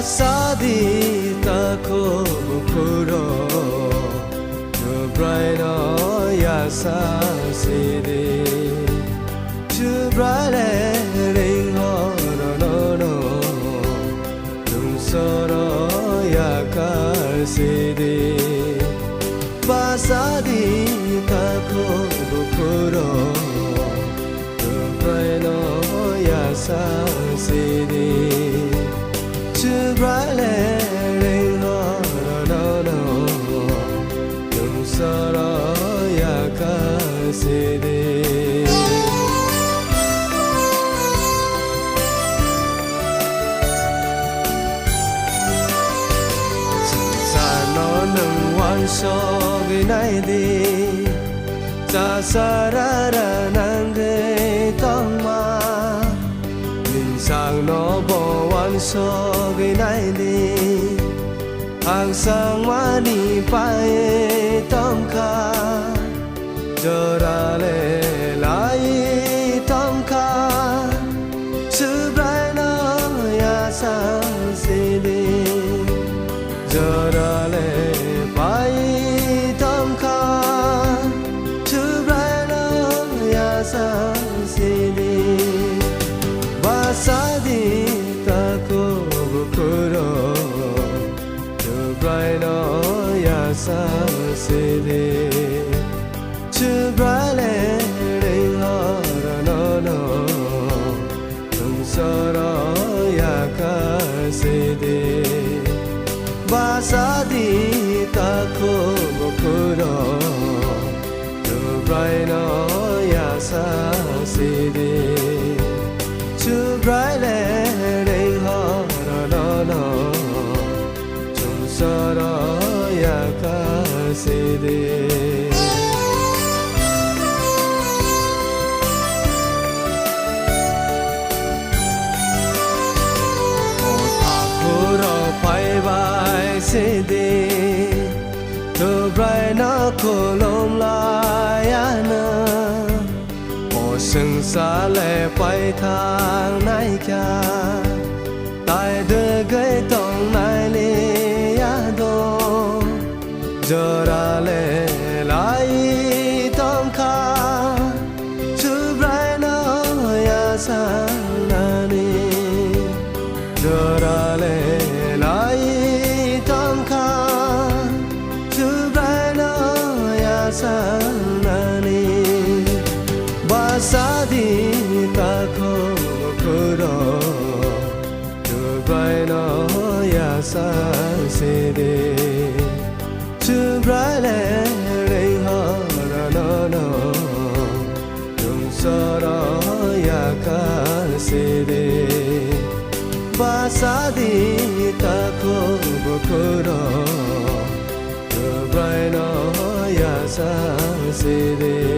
Basadi tako bukuro to bright yasa sidi to bright ring no tum soro yakar sidi Basadi tako bukuro to bright yasa sidi to bright ring no tum soro yakar sidi so cái này đi ta sa ra ra nang cái tông ma mình sang nó bỏ quan so cái này đi hàng sang ma đi bay tông kha giờ ra lệ lại tông kha sự bay nó ya sang si đi giờ ra lệ bay tâm kha chư rai nó ya sang si đi basadi ta ko bukuro chư rai nó ya sang si đi chư rai le ring ho no tum soro ya ka si đi Basadi tako bukuro to bright no yasa sidi to bright ring ho no tum soro yaka sidi Sidi to bright na kolom la ya na o sừng sa le pai thang nai kya tai de gai tong nai le ya do jora le lai tong kha to bright na ya sa na ni jora le lai sanani basadi tako bukuro to bright no yasa sidi to bright ring ho no tum soro yakar sidi basadi tako bukuro to bright no yasa sidi